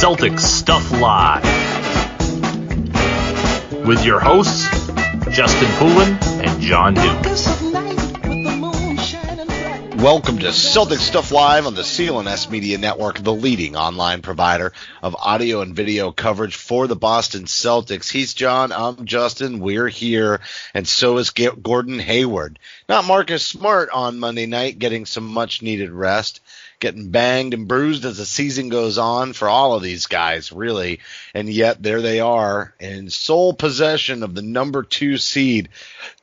Celtics Stuff Live with your hosts, Justin Poulin and John Duke. Welcome to Celtics Stuff Live on the CLNS Media Network, the leading online provider of audio and video coverage for the Boston Celtics. He's John, I'm Justin, we're here, and so is Gordon Hayward. Not Marcus Smart on Monday night, getting some much-needed rest, getting banged and bruised as the season goes on for all of these guys, really. And yet there they are in sole possession of the number 2 seed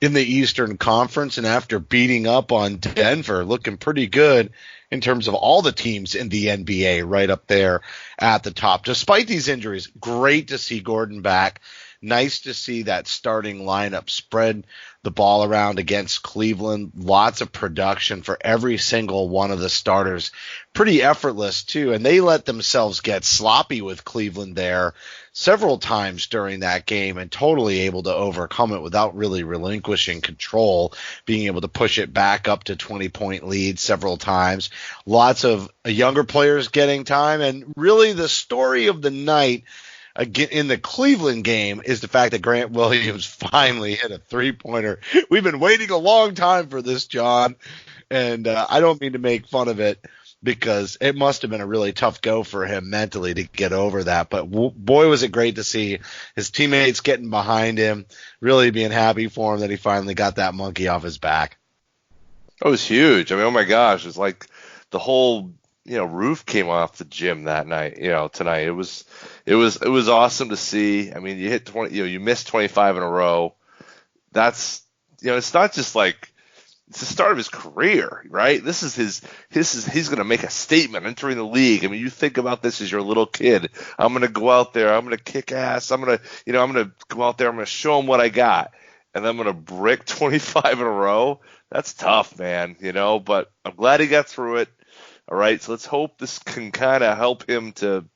in the Eastern Conference. And after beating up on Denver, looking pretty good in terms of all the teams in the NBA right up there at the top. Despite these injuries, great to see Gordon back. Nice to see that starting lineup spread the ball around against Cleveland. Lots of production for every single one of the starters. Pretty effortless, too. And they let themselves get sloppy with Cleveland there several times during that game and totally able to overcome it without really relinquishing control, being able to push it back up to 20-point lead several times. Lots of younger players getting time. And really the story of the night in the Cleveland game is the fact that Grant Williams finally hit a three-pointer. We've been waiting a long time for this, John, and I don't mean to make fun of it because it must have been a really tough go for him mentally to get over that. But boy, was it great to see his teammates getting behind him, really being happy for him that he finally got that monkey off his back. It was huge. I mean, oh my gosh, it's like the whole roof came off the gym that night, tonight. It was awesome to see. I mean, you hit 20, you missed 25 in a row. That's, it's not just like, it's the start of his career, right? He's going to make a statement entering the league. I mean, you think about this as your little kid. I'm going to go out there. I'm going to kick ass. I'm going to go out there. I'm going to show him what I got. And then I'm going to brick 25 in a row. That's tough, man, but I'm glad he got through it. All right, so let's hope this can kind of help him to,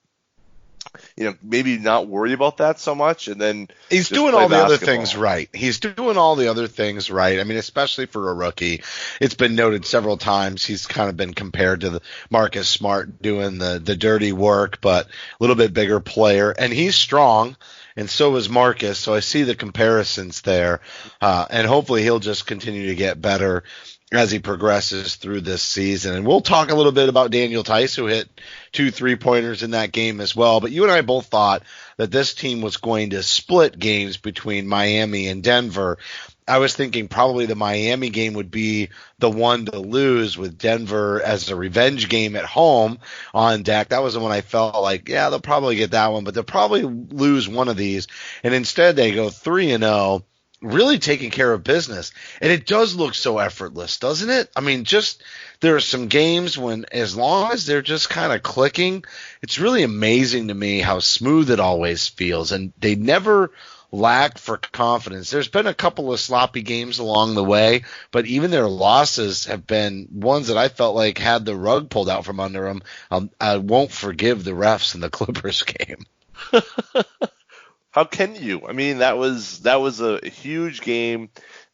maybe not worry about that so much, and then he's doing all the other things right. He's doing all the other things right. I mean, especially for a rookie, it's been noted several times. He's kind of been compared to the Marcus Smart doing the dirty work, but a little bit bigger player, and he's strong. And so is Marcus, so I see the comparisons there, and hopefully he'll just continue to get better as he progresses through this season. And we'll talk a little bit about Daniel Tice, who hit 2 3-pointers in that game as well. But you and I both thought that this team was going to split games between Miami and Denver. I was thinking probably the Miami game would be the one to lose, with Denver as a revenge game at home on deck. That was the one I felt like, yeah, they'll probably get that one, but they'll probably lose one of these. And instead they go 3-0. Really taking care of business. And it does look so effortless, doesn't it? I mean, there are some games when, as long as they're just kind of clicking, it's really amazing to me how smooth it always feels. And they never lack for confidence. There's been a couple of sloppy games along the way, but even their losses have been ones that I felt like had the rug pulled out from under them. I won't forgive the refs in the Clippers game. How can you? I mean, that was a huge game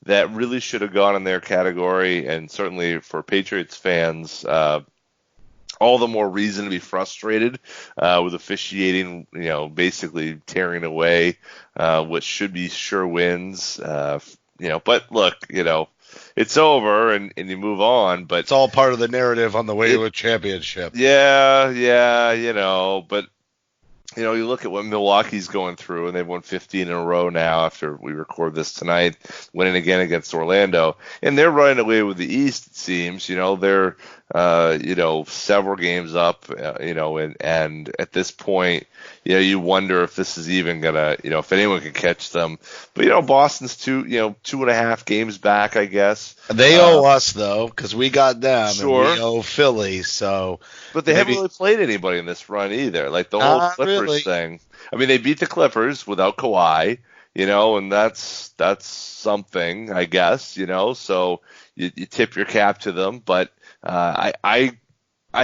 that really should have gone in their category, and certainly for Patriots fans, all the more reason to be frustrated with officiating, basically tearing away what should be sure wins. But look, it's over and you move on. But it's all part of the narrative on the way to a championship. Yeah, but you look at what Milwaukee's going through, and they've won 15 in a row now after we record this tonight, winning again against Orlando. And they're running away with the East, it seems. They're, several games up, and at this point, you wonder if this is even going to, if anyone can catch them. But, Boston's 2.5 games back, I guess. They owe us, though, because we got them, sure. And we owe Philly, so. But they haven't really played anybody in this run either. Like the whole Clippers thing. I mean, they beat the Clippers without Kawhi, and that's something, I guess, so you tip your cap to them. But I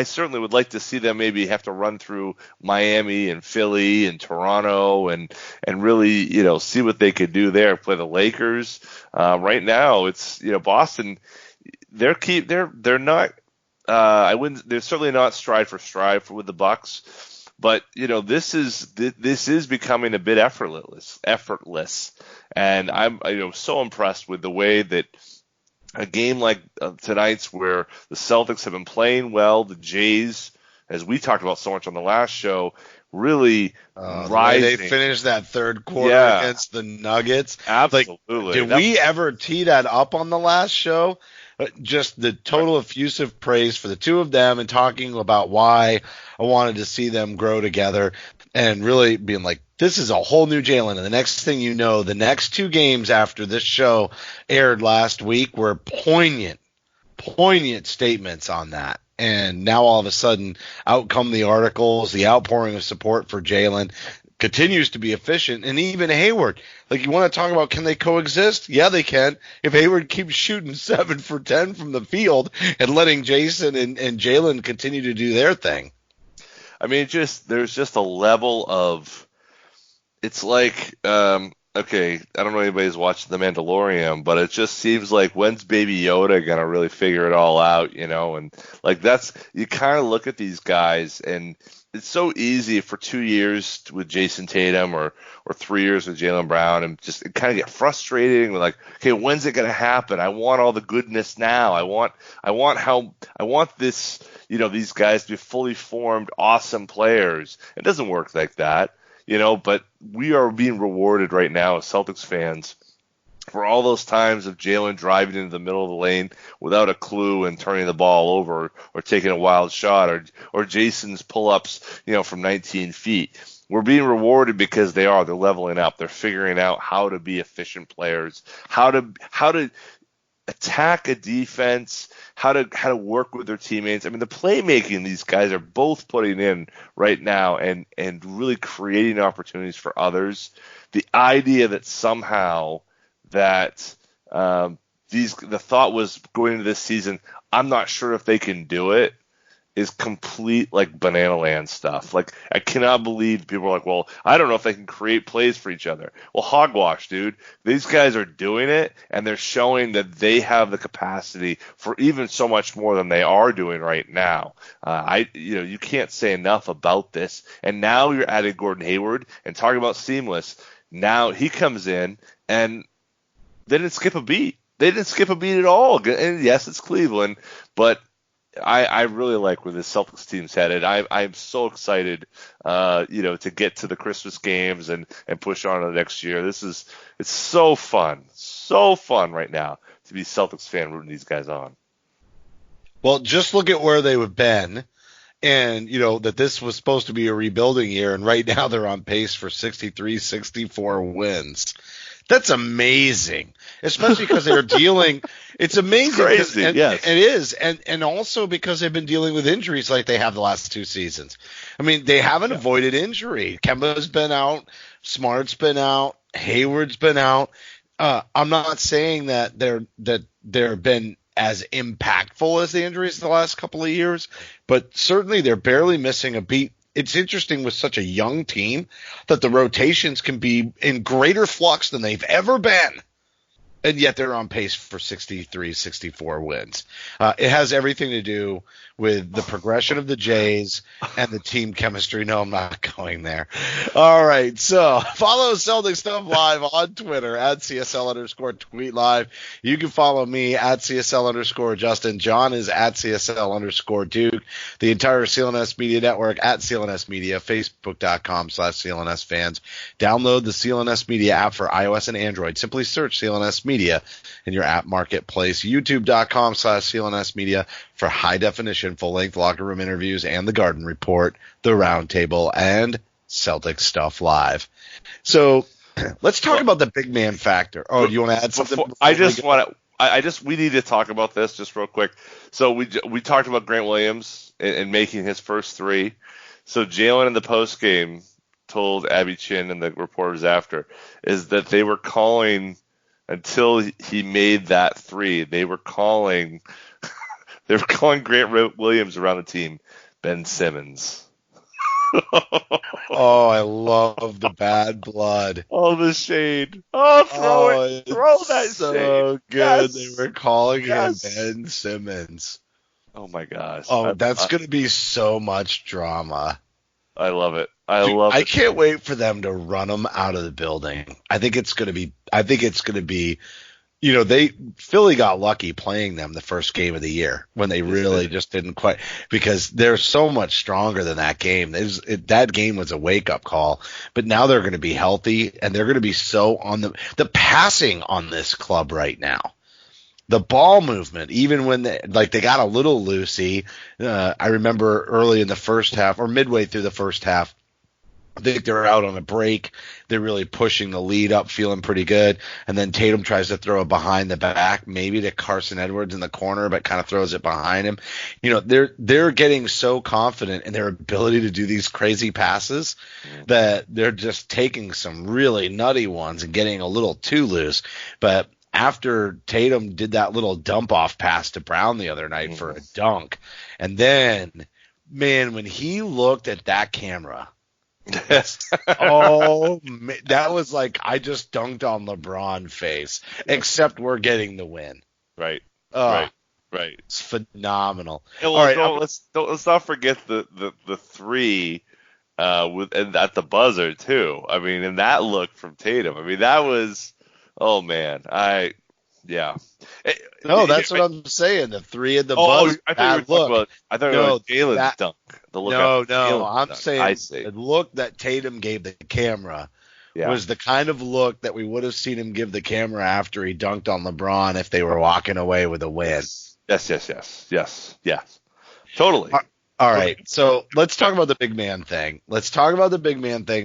certainly would like to see them maybe have to run through Miami and Philly and Toronto and really, see what they could do there, play the Lakers. Right now it's, Boston, they're not, they're certainly not stride for stride with the Bucks, But this is becoming a bit effortless, and I'm so impressed with the way that a game like tonight's, where the Celtics have been playing well, the Jays, as we talked about so much on the last show, really rising. They finished that third quarter against the Nuggets. Absolutely. Did we ever tee that up on the last show? Just the total effusive praise for the two of them, and talking about why I wanted to see them grow together, and really being like, this is a whole new Jalen. And the next thing you know, the next two games after this show aired last week were poignant statements on that. And now all of a sudden, out come the articles, the outpouring of support for Jalen continues to be efficient. And even Hayward, you want to talk about, can they coexist? Yeah, they can. If Hayward keeps shooting 7 for 10 from the field and letting Jason and Jalen continue to do their thing. I mean, there's just a level of, it's like, okay, I don't know if anybody's watching The Mandalorian, but it just seems like, when's Baby Yoda gonna really figure it all out, and you kind of look at these guys, and it's so easy for 2 years with Jason Tatum or 3 years with Jaylen Brown, and just kind of get frustrating with okay, when's it gonna happen? I want all the goodness now. I want this, these guys to be fully formed, awesome players. It doesn't work like that. But we are being rewarded right now as Celtics fans for all those times of Jalen driving into the middle of the lane without a clue and turning the ball over, or taking a wild shot, or Jason's pull-ups, from 19 feet. We're being rewarded because they're leveling up. They're figuring out how to be efficient players, how to attack a defense, how to work with their teammates. I mean, the playmaking these guys are both putting in right now, and really creating opportunities for others. The idea that somehow that the thought was going into this season, I'm not sure if they can do it, is complete banana land stuff. I cannot believe people are like, well, I don't know if they can create plays for each other. Well, hogwash, dude. These guys are doing it, and they're showing that they have the capacity for even so much more than they are doing right now. You can't say enough about this. And now you're adding Gordon Hayward, and talking about seamless. Now he comes in, and they didn't skip a beat. They didn't skip a beat at all. And yes, it's Cleveland, but I really like where this Celtics team's headed. I'm so excited, to get to the Christmas games and push on to the next year. It's so fun right now to be a Celtics fan rooting these guys on. Well, just look at where they've been, and that this was supposed to be a rebuilding year, and right now they're on pace for 63, 64 wins. That's amazing, especially because they're dealing. It's amazing. It's crazy, yes. It is, and also because they've been dealing with injuries like they have the last two seasons. I mean, they haven't avoided injury. Kemba's been out, Smart's been out, Hayward's been out. I'm not saying that they're been as impactful as the injuries the last couple of years, but certainly they're barely missing a beat. It's interesting with such a young team that the rotations can be in greater flux than they've ever been. And yet they're on pace for 63, 64 wins. It has everything to do with the progression of the Jays and the team chemistry. No, I'm not going there. All right, so follow Celtics Stuff Live on Twitter at CSL_tweet live. You can follow me at CSL_Justin. John is at CSL_Duke. The entire CLNS Media Network at CLNS Media, Facebook.com/CLNS fans. Download the CLNS Media app for iOS and Android. Simply search CLNS Media in your app marketplace. YouTube.com/CLNS Media for high definition, full length locker room interviews and the Garden Report, the Roundtable, and Celtic Stuff Live. So let's talk about the big man factor. Oh, do you want to add something? We need to talk about this just real quick. So we talked about Grant Williams and making his first three. So Jalen in the post game told Abby Chin and the reporters after is that they were calling until he made that three. They were calling Grant Williams around the team Ben Simmons. Oh, I love the bad blood. Oh, the shade. Oh, throw that so shade. So good. Yes. They were calling him Ben Simmons. Oh my gosh. Oh, that's going to be so much drama. I love it. I love it. I can't wait for them to run them out of the building. I think it's going to be, Philly got lucky playing them the first game of the year when they really just didn't quite, because they're so much stronger than that game. That game was a wake up call, but now they're going to be healthy and they're going to be so on the passing on this club right now. The ball movement, even when they got a little loosey. I remember early in the first half or midway through the first half, I think they're out on a break. They're really pushing the lead up, feeling pretty good. And then Tatum tries to throw it behind the back, maybe to Carson Edwards in the corner, but kind of throws it behind him. They're getting so confident in their ability to do these crazy passes that they're just taking some really nutty ones and getting a little too loose. But after Tatum did that little dump off pass to Brown the other night for a dunk, and then, man, when he looked at that camera, oh, man, that was like I just dunked on LeBron face, except we're getting the win. Right. Right. It's phenomenal. All right, let's not forget the three and at the buzzer too. I mean, and that look from Tatum. I mean, that was. Oh man, yeah. No, that's what I'm saying. The three in the buzzer. I thought you were talking about Jalen's dunk. I'm saying the look that Tatum gave the camera was the kind of look that we would have seen him give the camera after he dunked on LeBron if they were walking away with a win. Yes. Totally. All right, so let's talk about the big man thing.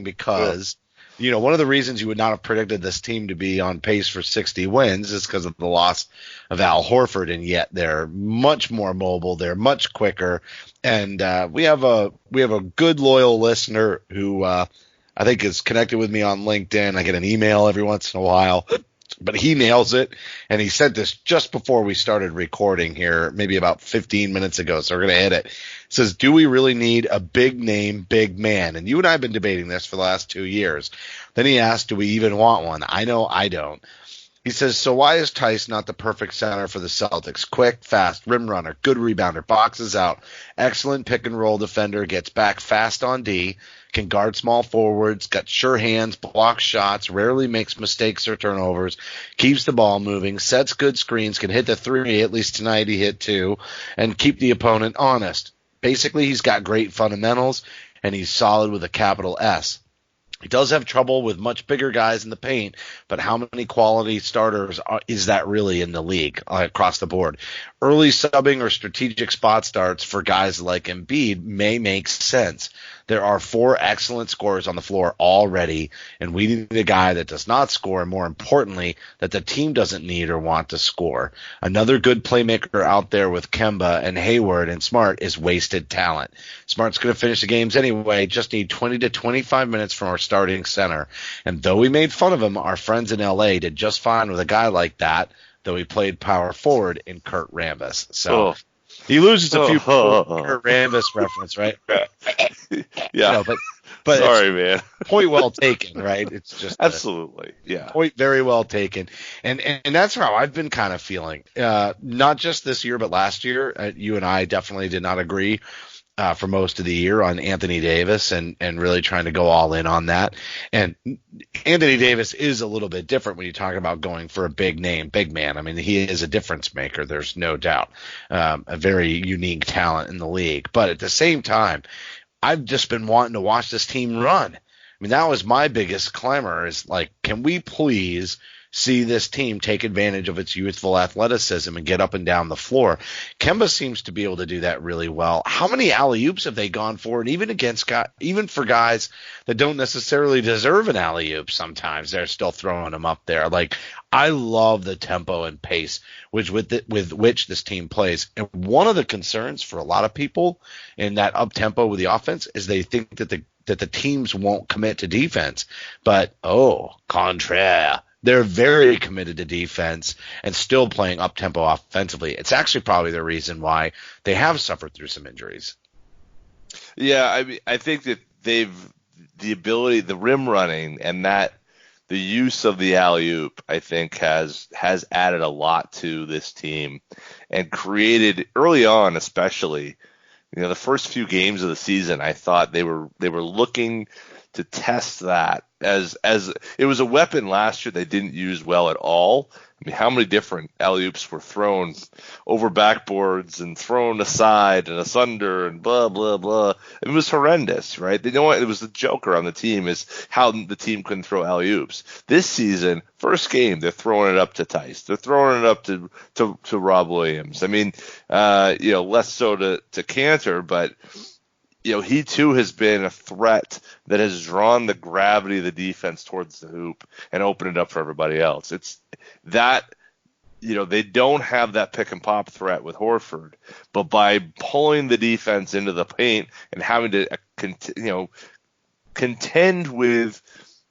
Because one of the reasons you would not have predicted this team to be on pace for 60 wins is because of the loss of Al Horford, and yet they're much more mobile. They're much quicker, and we have a good loyal listener who I think is connected with me on LinkedIn. I get an email every once in a while, but he nails it, and he sent this just before we started recording here, maybe about 15 minutes ago, so we're going to hit it. It says, do we really need a big name, big man? And you and I have been debating this for the last 2 years. Then he asked, do we even want one? I know I don't. He says, so why is Tice not the perfect center for the Celtics? Quick, fast, rim runner, good rebounder, boxes out, excellent pick and roll defender, gets back fast on D, can guard small forwards, got sure hands, blocks shots, rarely makes mistakes or turnovers, keeps the ball moving, sets good screens, can hit the three, at least tonight he hit two, and keep the opponent honest. Basically, he's got great fundamentals, and he's solid with a capital S. He does have trouble with much bigger guys in the paint, but how many quality starters is that really in the league across the board? Early subbing or strategic spot starts for guys like Embiid may make sense. There are 4 excellent scorers on the floor already, and we need a guy that does not score, and more importantly, that the team doesn't need or want to score. Another good playmaker out there with Kemba and Hayward and Smart is wasted talent. Smart's going to finish the games anyway, just need 20 to 25 minutes from our starting center. And though we made fun of him, our friends in L.A. did just fine with a guy like that, though he played power forward in Kurt Rambis. So he loses a few Kurt Rambis reference, right? Yeah. But sorry, man. Point well taken, right? It's just absolutely, point very well taken, and that's how I've been kind of feeling. Not just this year, but last year. You and I definitely did not agree for most of the year on Anthony Davis, and really trying to go all in on that. And Anthony Davis is a little bit different when you talk about going for a big name, big man. I mean, he is a difference maker. There's no doubt, a very unique talent in the league. But at the same time, I've just been wanting to watch this team run. I mean, that was my biggest clamor is like, can we please see this team take advantage of its youthful athleticism and get up and down the floor? Kemba seems to be able to do that really well. How many alley-oops have they gone for? And even for guys that don't necessarily deserve an alley-oop sometimes, they're still throwing them up there. Like, I love the tempo and pace with which this team plays. And one of the concerns for a lot of people in that up-tempo with the offense is they think that the teams won't commit to defense. But, contraire. They're very committed to defense and still playing up-tempo offensively. It's actually probably the reason why they have suffered through some injuries. Yeah, I mean, I think that the ability, the rim running, and that the use of the alley-oop, I think, has added a lot to this team and created, early on especially, The first few games of the season, I thought they were looking to test that as it was a weapon last year they didn't use well at all. I mean, how many different alley-oops were thrown over backboards and thrown aside and asunder and blah, blah, blah. It was horrendous, right? They know what it was the joker on the team is how the team couldn't throw alley-oops. This season, first game, they're throwing it up to Tice. They're throwing it up to Rob Williams. I mean, less so to Cantor, but he too has been a threat that has drawn the gravity of the defense towards the hoop and opened it up for everybody else. It's that, they don't have that pick and pop threat with Horford, but by pulling the defense into the paint and having to, contend with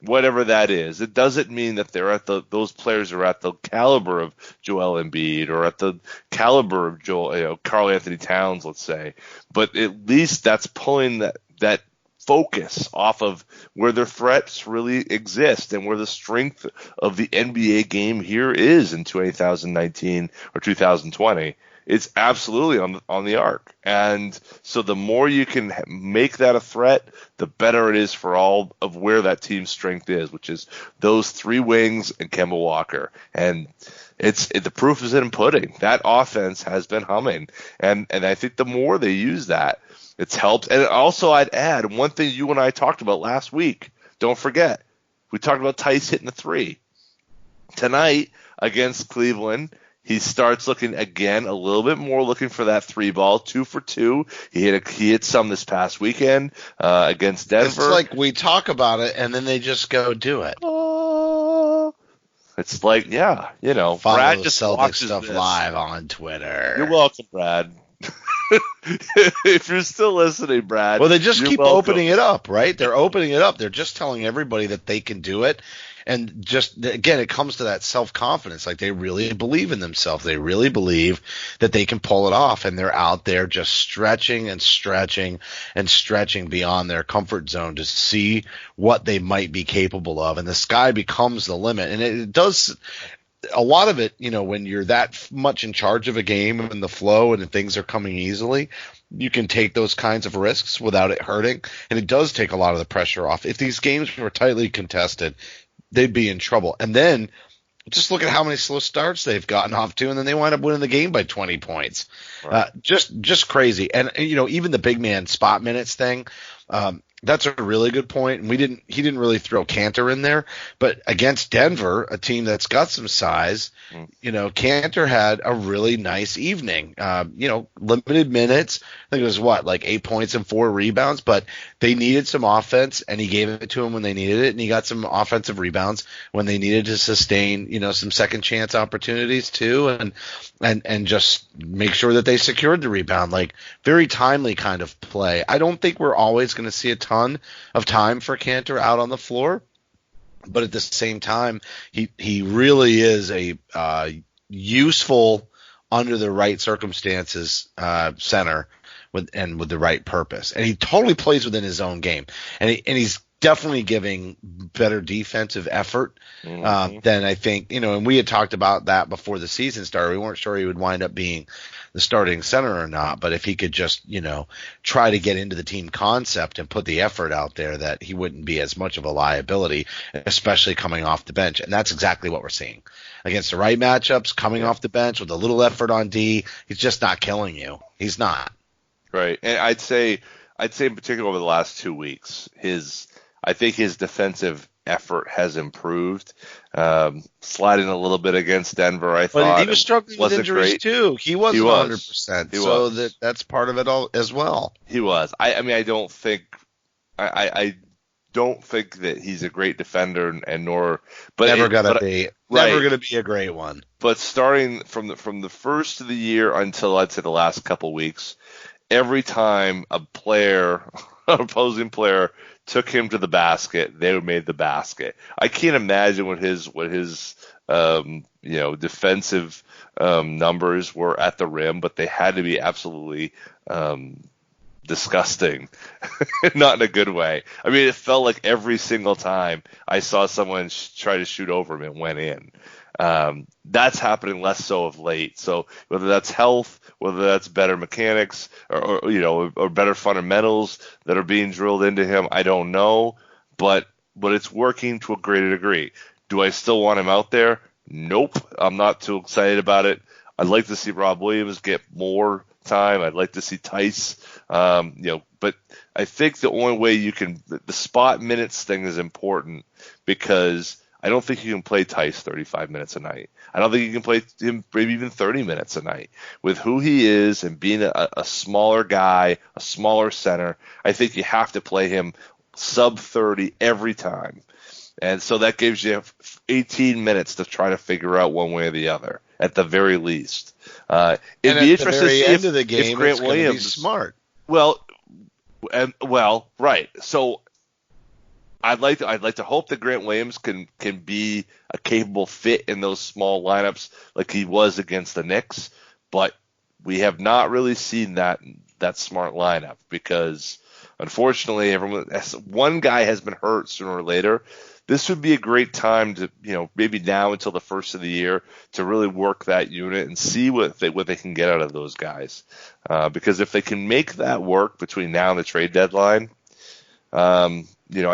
whatever that is, it doesn't mean that those players are at the caliber of Joel Embiid or at the caliber of Karl Anthony Towns, let's say, but at least that's pulling that focus off of where their threats really exist and where the strength of the NBA game here is in 2019 or 2020. It's absolutely on the arc. And so the more you can make that a threat, the better it is for all of where that team's strength is, which is those three wings and Kemba Walker. And the proof is in pudding. That offense has been humming. And I think the more they use that, it's helped. And also I'd add one thing you and I talked about last week. Don't forget, we talked about Tice hitting the three. Tonight against Cleveland, he starts looking again a little bit more looking for that three ball, 2 for 2. He hit some this past weekend against Denver. It's like we talk about it and then they just go do it. It's like, yeah, Follow Brad the just Celtics watches stuff this. live on Twitter. You're welcome, Brad. If you're still listening, Brad. Well, they just keep welcome. opening it up, right? They're opening it up. They're just telling everybody that they can do it. And just, again, it comes to that self-confidence. Like, they really believe in themselves. They really believe that they can pull it off. And they're out there just stretching and stretching and stretching beyond their comfort zone to see what they might be capable of. And the sky becomes the limit. And it does – a lot of it, when you're that much in charge of a game and the flow and things are coming easily, you can take those kinds of risks without it hurting. And it does take a lot of the pressure off. If these games were tightly contested, they'd be in trouble. And then just look at how many slow starts they've gotten off to, and then they wind up winning the game by 20 points. Right. Just crazy. And even the big man spot minutes thing, that's a really good point. And he didn't really throw Cantor in there, but against Denver, a team that's got some size, Cantor had a really nice evening. Limited minutes. I think it was 8 points and 4 rebounds, but they needed some offense and he gave it to them when they needed it. And he got some offensive rebounds when they needed to sustain, some second chance opportunities too. And just make sure that they secured the rebound, like very timely kind of play. I don't think we're always going to see a ton of time for Cantor out on the floor, but at the same time, he really is a useful under the right circumstances center with the right purpose, and he totally plays within his own game, and he's definitely giving better defensive effort than I think, and we had talked about that before the season started. We weren't sure he would wind up being the starting center or not, but if he could just, try to get into the team concept and put the effort out there, that he wouldn't be as much of a liability, especially coming off the bench. And that's exactly what we're seeing against the right matchups, coming off the bench with a little effort on D. He's just not killing you. He's not. Right. And I'd say in particular over the last 2 weeks, I think his defensive effort has improved. Sliding a little bit against Denver, I thought. But he was struggling with injuries too. He wasn't 100%. So that's part of it all as well. He was. I mean, I don't think that he's a great defender, and nor. But never gonna be a great one. But starting from the first of the year until I'd say the last couple weeks, every time a player, an opposing player, took him to the basket, they made the basket. I can't imagine what his defensive numbers were at the rim, but they had to be absolutely disgusting, not in a good way. I mean, it felt like every single time I saw someone try to shoot over him, it went in. That's happening less so of late. So whether that's health, whether that's better mechanics, or better fundamentals that are being drilled into him, I don't know. But it's working to a greater degree. Do I still want him out there? Nope. I'm not too excited about it. I'd like to see Rob Williams get more time. I'd like to see Tice. But I think the only way the spot minutes thing is important, because I don't think you can play Tice 35 minutes a night. I don't think you can play him maybe even 30 minutes a night. With who he is and being a smaller guy, a smaller center, I think you have to play him sub 30 every time. And so that gives you 18 minutes to try to figure out one way or the other, at the very least. It'd be interesting to see end of the game, if Grant it's Williams be smart. Well, right. So I'd like to hope that Grant Williams can be a capable fit in those small lineups like he was against the Knicks, but we have not really seen that smart lineup, because unfortunately one guy has been hurt sooner or later. This would be a great time to, maybe now until the first of the year, to really work that unit and see what they can get out of those guys. Because if they can make that work between now and the trade deadline, I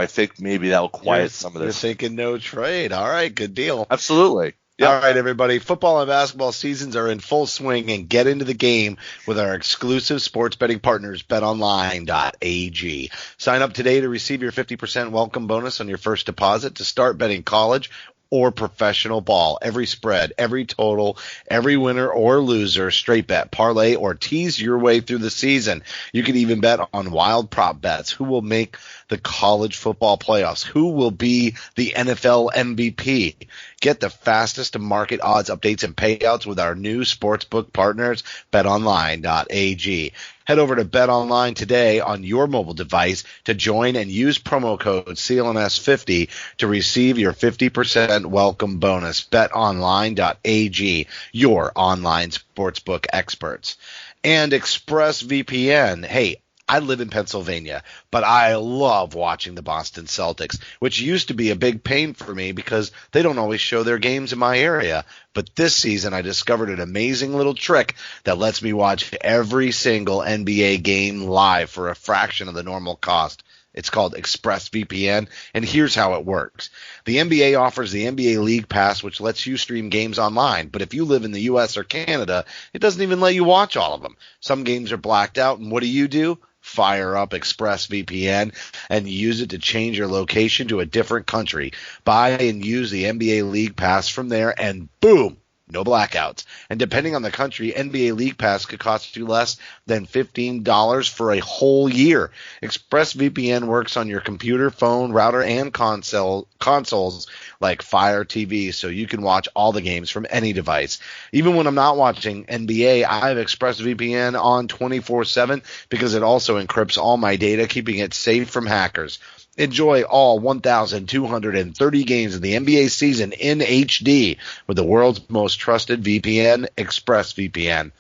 think maybe that'll quiet some of this. You're thinking no trade. All right, good deal. Absolutely. Yep. All right, everybody. Football and basketball seasons are in full swing, and get into the game with our exclusive sports betting partners, betonline.ag. Sign up today to receive your 50% welcome bonus on your first deposit to start betting college or professional ball. Every spread, every total, every winner or loser, straight bet, parlay, or tease your way through the season. You can even bet on wild prop bets. Who will make the college football playoffs? Who will be the NFL MVP? Get the fastest market odds, updates, and payouts with our new sportsbook partners, betonline.ag. Head over to BetOnline today on your mobile device to join and use promo code CLNS50 to receive your 50% welcome bonus. BetOnline.ag, your online sportsbook experts. And ExpressVPN. Hey, I live in Pennsylvania, but I love watching the Boston Celtics, which used to be a big pain for me because they don't always show their games in my area. But this season, I discovered an amazing little trick that lets me watch every single NBA game live for a fraction of the normal cost. It's called ExpressVPN, and here's how it works. The NBA offers the NBA League Pass, which lets you stream games online. But if you live in the U.S. or Canada, it doesn't even let you watch all of them. Some games are blacked out, and what do? Fire up ExpressVPN and use it to change your location to a different country. Buy and use the NBA League Pass from there, and boom, no blackouts. And depending on the country, NBA League Pass could cost you less than $15 for a whole year. ExpressVPN works on your computer, phone, router, and consoles like Fire TV, so you can watch all the games from any device. Even when I'm not watching NBA, I have ExpressVPN on 24/7 because it also encrypts all my data, keeping it safe from hackers. Enjoy all 1,230 games of the NBA season in HD with the world's most trusted VPN, ExpressVPN.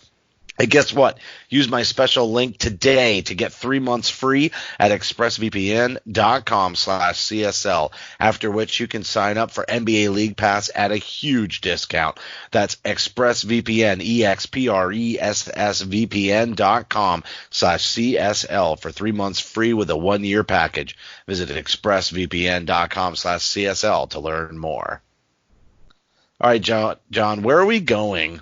And guess what? Use my special link today to get 3 months free at expressvpn.com/CSL, after which you can sign up for NBA League Pass at a huge discount. That's ExpressVPN, expressvpn.com/CSL for 3 months free with a 1-year package. Visit expressvpn.com/CSL to learn more. All right, John, where are we going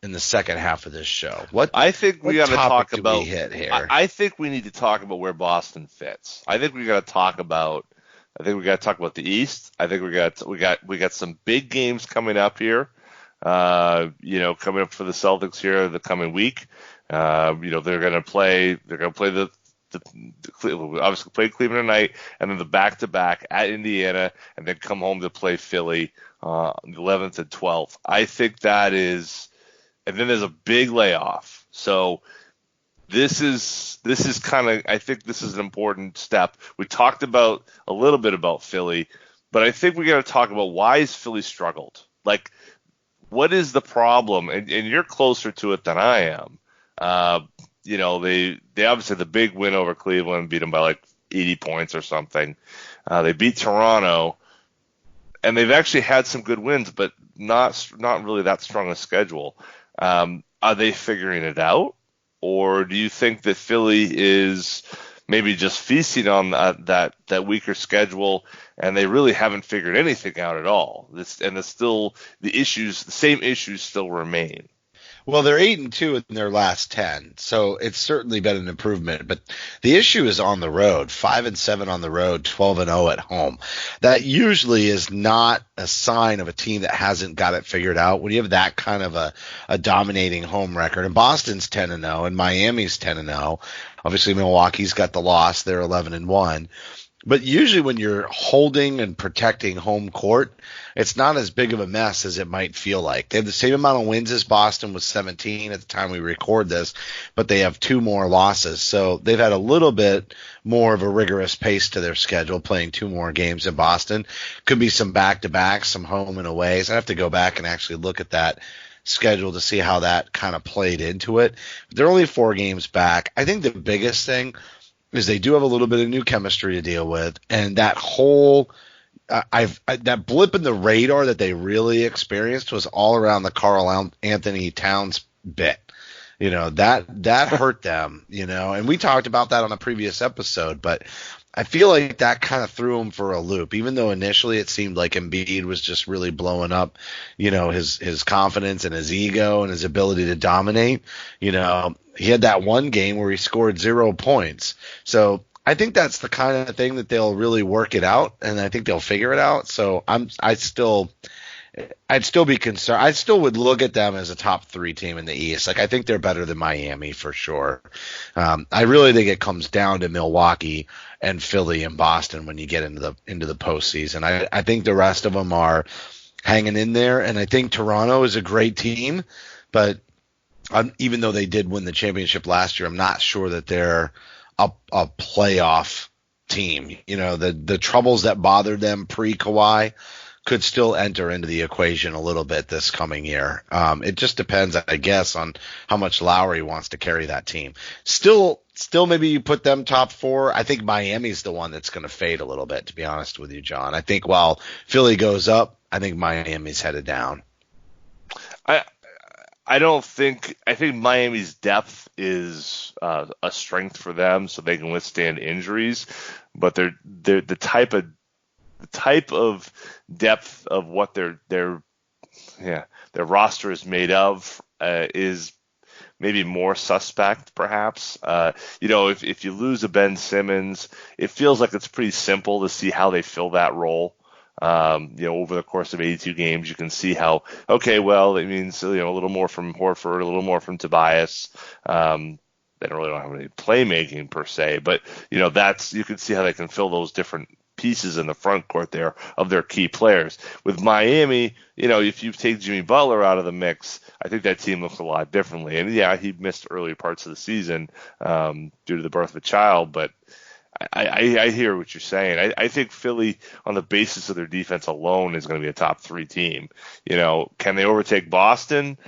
in the second half of this show? I think we got to talk about. We hit here? I think we need to talk about where Boston fits. I think we got to talk about the East. I think we got some big games coming up here. Coming up for the Celtics here the coming week. They're going to play. They're going to play the obviously play Cleveland tonight, and then the back-to-back at Indiana, and then come home to play Philly the 11th and 12th. I think that is. And then there's a big layoff. So this is kind of, I think this is an important step. We talked about a little bit about Philly, but I think we got to talk about why has Philly struggled? Like, what is the problem? And you're closer to it than I am. They obviously the big win over Cleveland, beat them by like 80 points or something. They beat Toronto. and they've actually had some good wins, but not really that strong a schedule. Are they figuring it out, or do you think that Philly is maybe just feasting on that weaker schedule, and they really haven't figured anything out at all? The same issues still remain. Well, they're 8-2 in their last 10, so it's certainly been an improvement. But the issue is on the road, 5-7 on the road, 12-0 at home. That usually is not a sign of a team that hasn't got it figured out. When you have that kind of a dominating home record, and Boston's 10-0, and Miami's 10-0. Obviously, Milwaukee's got the loss; they're 11-1. But usually when you're holding and protecting home court, it's not as big of a mess as it might feel like. They have the same amount of wins as Boston with 17 at the time we record this, but they have 2 more losses. So they've had a little bit more of a rigorous pace to their schedule, playing 2 more games in Boston. Could be some back-to-backs, some home and aways. I have to go back and actually look at that schedule to see how that kind of played into it. They're only 4 games back. I think the biggest thing is they do have a little bit of new chemistry to deal with, and that whole that blip in the radar that they really experienced was all around the Karl Anthony Towns bit. You know, that hurt them, you know, and we talked about that on a previous episode, but I feel like that kind of threw him for a loop, even though initially it seemed like Embiid was just really blowing up, you know, his confidence and his ego and his ability to dominate. You know, he had that one game where he scored 0 points. So I think that's the kind of thing that they'll really work it out, and I think they'll figure it out. So I'd still be concerned. I still would look at them as a top 3 team in the East. Like, I think they're better than Miami for sure. I really think it comes down to Milwaukee and Philly and Boston when you get into the postseason. I think the rest of them are hanging in there, and I think Toronto is a great team, but even though they did win the championship last year, I'm not sure that they're a playoff team. You know, the troubles that bothered them pre-Kawhi could still enter into the equation a little bit this coming year. It just depends, I guess, on how much Lowry wants to carry that team. Still maybe you put them top 4. I think Miami's the one that's going to fade a little bit, to be honest with you, John. I think while Philly goes up, I think Miami's headed down. I think Miami's depth is a strength for them, so they can withstand injuries. But they're the type of depth of what their roster is made of is maybe more suspect, perhaps. You know, if you lose a Ben Simmons, it feels like it's pretty simple to see how they fill that role. You know, over the course of 82 games, you can see how, okay, well, it means, you know, a little more from Horford, a little more from Tobias. They don't have any playmaking per se, but, you know, you can see how they can fill those different pieces in the front court there of their key players. With Miami, you know, if you take Jimmy Butler out of the mix, I think that team looks a lot differently. And yeah, he missed early parts of the season due to the birth of a child, but I hear what you're saying. I think Philly, on the basis of their defense alone, is going to be a top 3 team. You know, can they overtake Boston?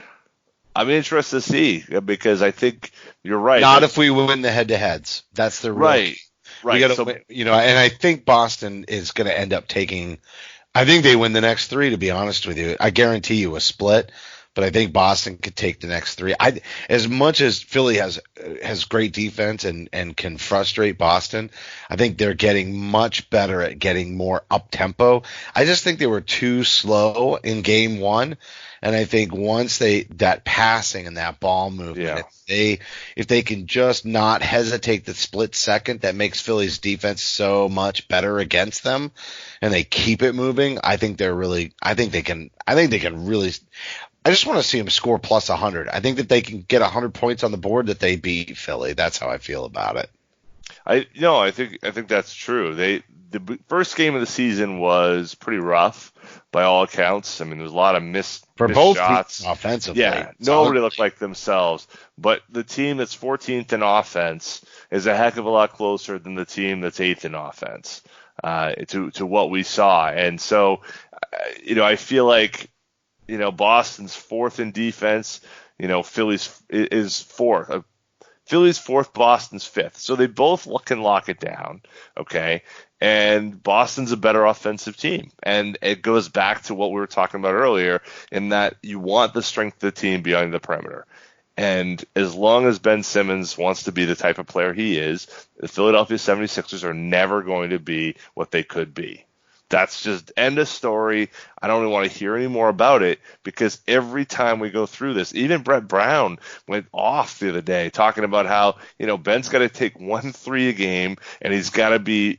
I'm interested to see, because I think you're right. Not if we win the head-to-heads. That's the right. We gotta, you know, and I think Boston is going to end up taking. I think they win the next 3. To be honest with you, I guarantee you a split. But I think Boston could take the next 3. As much as Philly has great defense and can frustrate Boston, I think they're getting much better at getting more up-tempo. I just think they were too slow in game 1. And I think once that passing and that ball movement, if they can just not hesitate the split second, that makes Philly's defense so much better against them, and they keep it moving. I think they can really. I just want to see them score plus 100. I think that they can get 100 points on the board, that they beat Philly. That's how I feel about it. I think that's true. The first game of the season was pretty rough by all accounts. I mean, there's a lot of missed both shots offensively. Yeah, nobody looked like themselves. But the team that's 14th in offense is a heck of a lot closer than the team that's 8th in offense to what we saw. And so, you know, I feel like, you know, Boston's 4th in defense. You know, Philly's is 4th. Philly's fourth, Boston's fifth. So they both can lock it down, okay? And Boston's a better offensive team. And it goes back to what we were talking about earlier in that you want the strength of the team beyond the perimeter. And as long as Ben Simmons wants to be the type of player he is, the Philadelphia 76ers are never going to be what they could be. That's just end of story. I don't even want to hear any more about it because every time we go through this, even Brett Brown went off the other day talking about how, Ben's got to take 1-3 a game and he's got to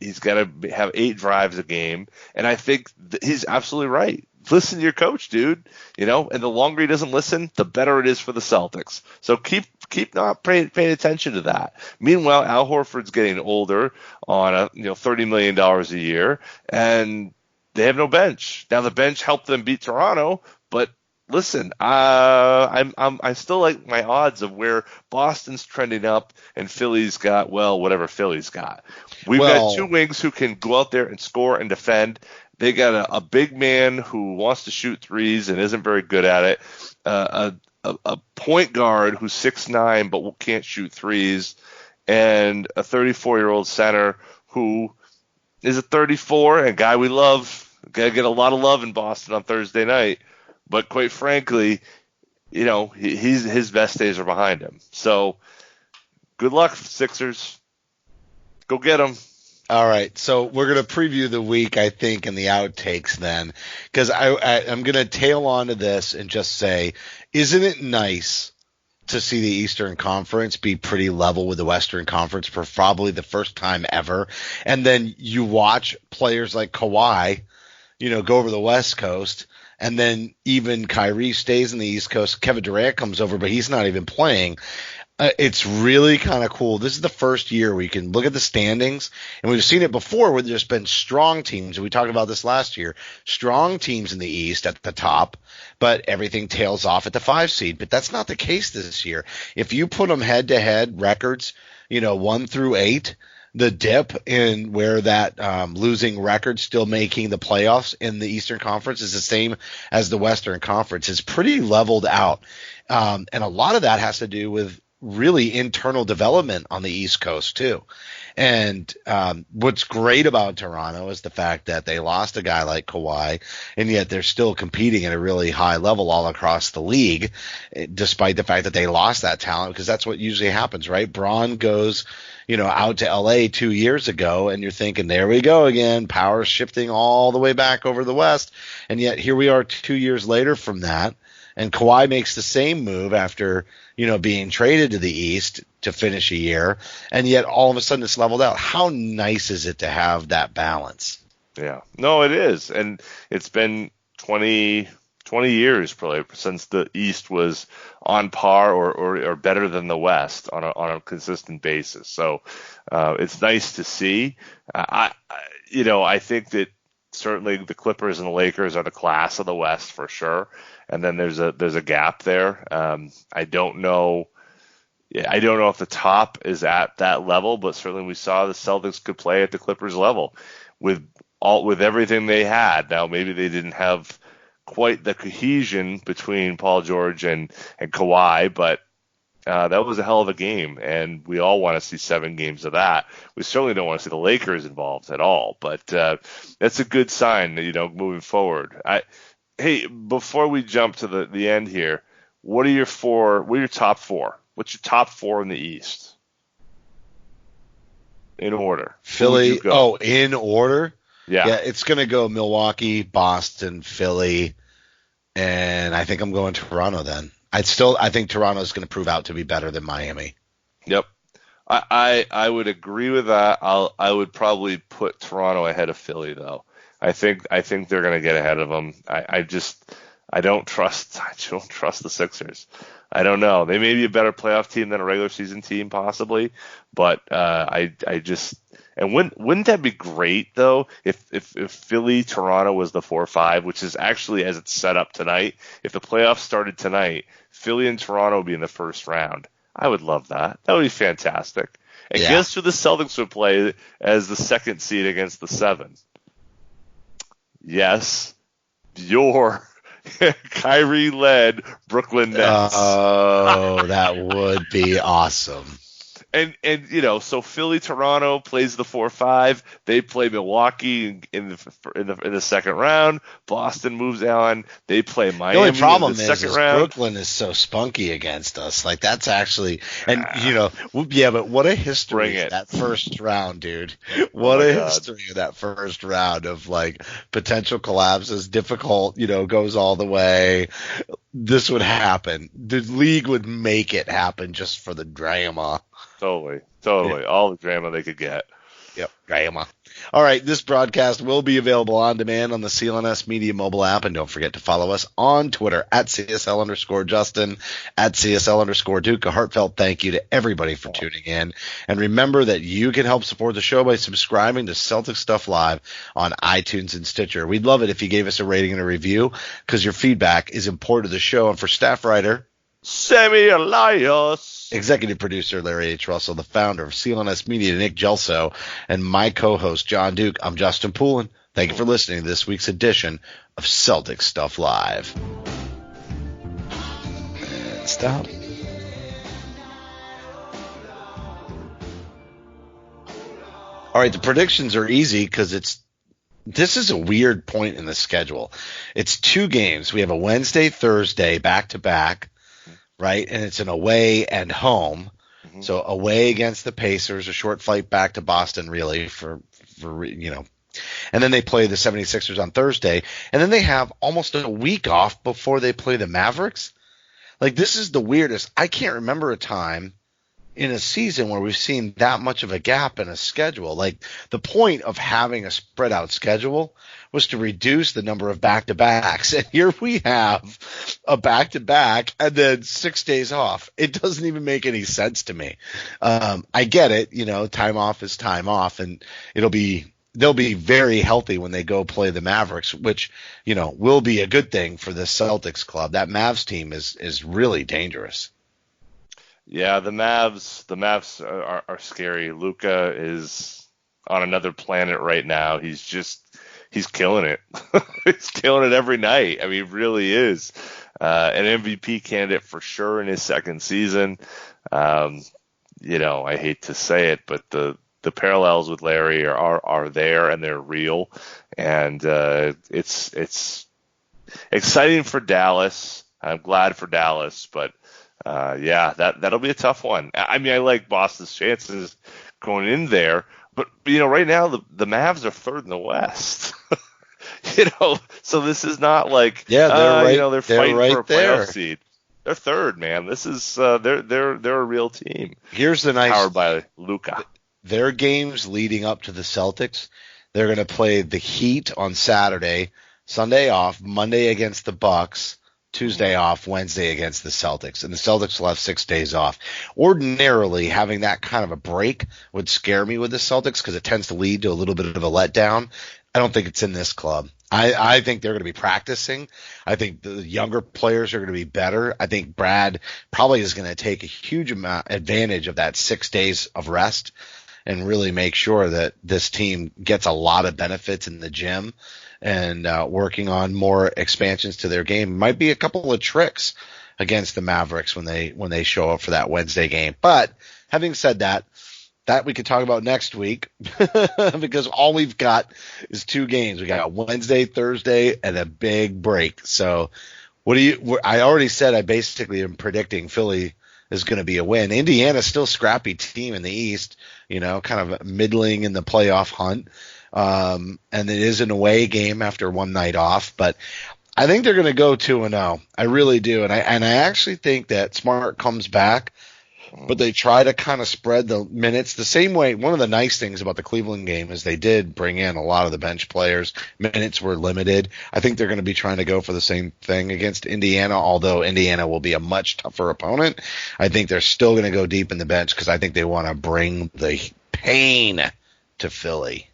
have 8 drives a game. And I think he's absolutely right. Listen to your coach, dude. And the longer he doesn't listen, the better it is for the Celtics. So keep not paying attention to that. Meanwhile, Al Horford's getting older on $30 million a year, and they have no bench. Now the bench helped them beat Toronto, but listen, I still like my odds of where Boston's trending up and Philly's got whatever Philly's got. We've got 2 wings who can go out there and score and defend. They got a big man who wants to shoot threes and isn't very good at it. A point guard who's 6'9" but can't shoot threes, and a 34-year-old center who is a 34, a guy we love. Gotta get a lot of love in Boston on Thursday night. But quite frankly, his best days are behind him. So good luck, Sixers. Go get them. All right, so we're going to preview the week, I think, in the outtakes then, because I'm going to tail on to this and just say, isn't it nice to see the Eastern Conference be pretty level with the Western Conference for probably the first time ever? And then you watch players like Kawhi, go over the West Coast, and then even Kyrie stays in the East Coast. Kevin Durant comes over, but he's not even playing. It's really kind of cool. This is the first year we can look at the standings, and we've seen it before where there's been strong teams. We talked about this last year. Strong teams in the East at the top, but everything tails off at the 5 seed. But that's not the case this year. If you put them head-to-head records, 1 through 8, the dip in where that losing record still making the playoffs in the Eastern Conference is the same as the Western Conference. It's pretty leveled out, and a lot of that has to do with really internal development on the East Coast too. And what's great about Toronto is the fact that they lost a guy like Kawhi, and yet they're still competing at a really high level all across the league, despite the fact that they lost that talent, because that's what usually happens, right? Braun goes, out to LA 2 years ago, and you're thinking, there we go again, power shifting all the way back over the West. And yet here we are 2 years later from that. And Kawhi makes the same move after, being traded to the East to finish a year, and yet all of a sudden it's leveled out. How nice is it to have that balance? Yeah. No, it is. And it's been 20 years probably since the East was on par or better than the West on a consistent basis. So it's nice to see. I think that certainly the Clippers and the Lakers are the class of the West for sure. And then there's a gap there. I don't know if the top is at that level, but certainly we saw the Celtics could play at the Clippers level with everything they had. Now maybe they didn't have quite the cohesion between Paul George and Kawhi, but that was a hell of a game, and we all want to see 7 games of that. We certainly don't want to see the Lakers involved at all, but that's a good sign, moving forward. Hey, before we jump to the end here, what are your top 4? What's your top 4 in the East? In order. Philly. Oh, in order? Yeah, it's going to go Milwaukee, Boston, Philly, and I think I'm going Toronto then. I think Toronto is going to prove out to be better than Miami. Yep. I would agree with that. I would probably put Toronto ahead of Philly though. I think they're going to get ahead of them. I don't trust the Sixers. I don't know. They may be a better playoff team than a regular season team possibly, but wouldn't that be great though if Philly Toronto was the 4-5, which is actually as it's set up tonight. If the playoffs started tonight, Philly and Toronto would be in the first round. I would love that. That would be fantastic. And guess who the Celtics would play as the 2nd seed against the 7? Yes, your Kyrie-led Brooklyn Nets. Oh, that would be awesome. And so Philly Toronto plays the 4-5. They play Milwaukee in the second round. Boston moves on. They play Miami The only problem in the second is round. Brooklyn is so spunky against us. Like that's actually, and yeah, but what a history of that first round, dude. What a history of that first round of like potential collapses, difficult, goes all the way. This would happen. The league would make it happen just for the drama. Totally. Yeah. All the drama they could get. Yep, drama. All right, this broadcast will be available on demand on the CLNS Media mobile app, and don't forget to follow us on Twitter at CSL_Justin, at CSL_Duke. A heartfelt thank you to everybody for tuning in. And remember that you can help support the show by subscribing to Celtic Stuff Live on iTunes and Stitcher. We'd love it if you gave us a rating and a review because your feedback is important to the show. And for staff writer Sammy Elias, executive producer Larry H. Russell, the founder of CLNS Media, Nick Gelso, and my co-host John Duke, I'm Justin Poulin. Thank you for listening to this week's edition of Celtic Stuff Live. And stop. All right, the predictions are easy because this is a weird point in the schedule. It's 2 games. We have a Wednesday, Thursday, back-to-back. Right, and it's an away and home. Mm-hmm. So away against the Pacers, a short flight back to Boston, really, for and then they play the 76ers on Thursday, and then they have almost a week off before they play the Mavericks. Like, this is the weirdest. I can't remember a time in a season where we've seen that much of a gap in a schedule. Like, the point of having a spread out schedule was to reduce the number of back-to-backs. And here we have a back-to-back and then 6 days off. It doesn't even make any sense to me. I get it. Time off is time off, and they'll be very healthy when they go play the Mavericks, which, will be a good thing for the Celtics club. That Mavs team is really dangerous. Yeah, the Mavs are scary. Luka is on another planet right now. He's killing it. He's killing it every night. I mean, he really is. An MVP candidate for sure in his second season. I hate to say it, but the parallels with Larry are there and they're real. And it's exciting for Dallas. I'm glad for Dallas, but that'll be a tough one. I mean, I like Boston's chances going in there, but right now the Mavs are third in the West. So this is not like they're right. They're fighting right for a there. playoff seed. They're third, man. This is they're a real team. Here's the nice powered by Luka. Their games leading up to the Celtics, they're going to play the Heat on Saturday, Sunday off, Monday against the Bucks, Tuesday off, Wednesday against the Celtics, and the Celtics will have 6 days off. Ordinarily, having that kind of a break would scare me with the Celtics because it tends to lead to a little bit of a letdown. I don't think it's in this club. I think they're going to be practicing. I think the younger players are going to be better. I think Brad probably is going to take a huge advantage of that 6 days of rest and really make sure that this team gets a lot of benefits in the gym and working on more expansions to their game. Might be a couple of tricks against the Mavericks when they show up for that Wednesday game. But having said that we could talk about next week because all we've got is 2 games. We got Wednesday, Thursday, and a big break. So I already said I basically am predicting Philly is going to be a win. Indiana's still a scrappy team in the East, kind of middling in the playoff hunt. And it is an away game after one night off, but I think they're going to go 2-0. I really do. And I actually think that Smart comes back, but they try to kind of spread the minutes the same way. One of the nice things about the Cleveland game is they did bring in a lot of the bench players. Minutes were limited. I think they're going to be trying to go for the same thing against Indiana, although Indiana will be a much tougher opponent. I think they're still going to go deep in the bench because I think they want to bring the pain to Philly.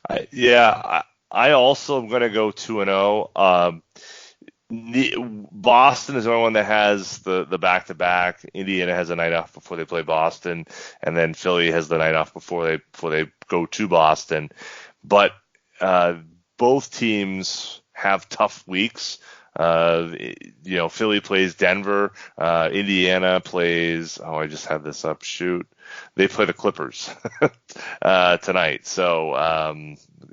I also am going to go 2-0. Boston is the only one that has the back-to-back. Indiana has a night off before they play Boston, and then Philly has the night off before they go to Boston. But both teams have tough weeks. Philly plays Denver. Indiana plays. Oh, I just had this up. Shoot, they play the Clippers tonight. So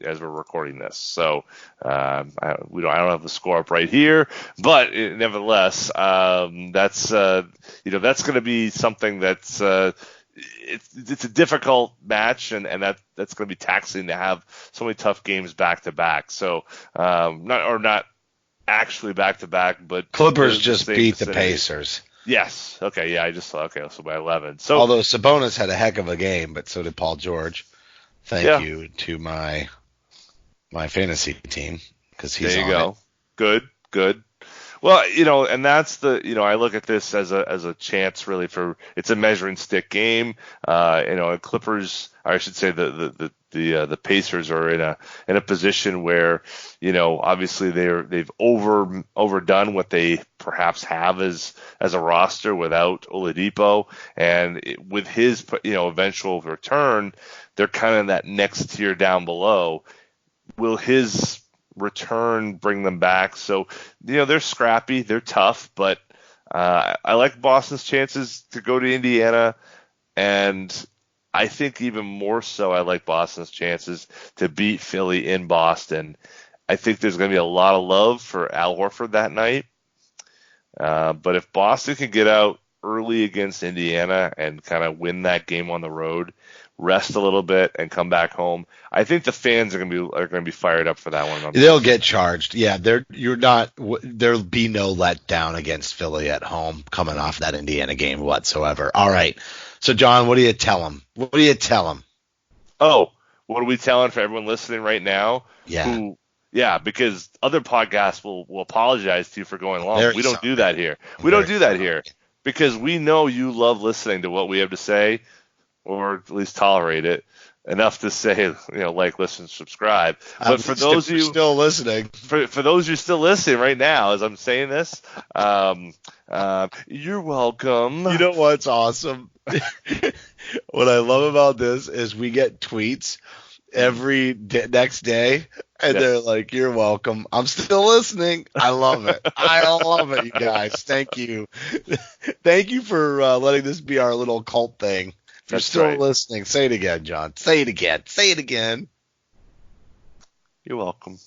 as we're recording this, so I don't have the score up right here, but nevertheless, that's going to be something that's. It's a difficult match, and that's going to be taxing to have so many tough games back to back. So not actually back to back, but Clippers just beat the Pacers. Yes. Okay. Yeah. I just saw. Okay. So by 11. So although Sabonis had a heck of a game, but so did Paul George. Thank you to my fantasy team because he's there. You on go. It. Good. Well, and that's I look at this as a chance really for it's a measuring stick game. Clippers, or I should say the Pacers are in a position where, obviously they've overdone what they perhaps have as a roster without Oladipo, and with his eventual return, they're kind of in that next tier down below. Will his return bring them back? So they're scrappy, they're tough, but I like Boston's chances to go to Indiana, and I think even more so I like Boston's chances to beat Philly in Boston. I think there's going to be a lot of love for Al Horford that night, but if Boston can get out early against Indiana and kind of win that game on the road, rest a little bit, and come back home, I think the fans are going to be fired up for that one. They'll get charged. Yeah, there'll be no letdown against Philly at home coming off that Indiana game whatsoever. All right. So John, what do you tell them? Oh, what are we telling for everyone listening right now? Yeah. Because other podcasts will apologize to you for going long. We don't do that here. We don't do that here because we know you love listening to what we have to say, or at least tolerate it enough to say, like, listen, subscribe. But for those of you still listening, for those of you still listening right now, as I'm saying this, you're welcome. You know what's awesome? What I love about this is we get tweets every next day, and they're like, "You're welcome. I'm still listening." I love it. I love it, you guys. Thank you. Thank you for letting this be our little cult thing. If you're still listening, say it again, John. Say it again. Say it again. You're welcome.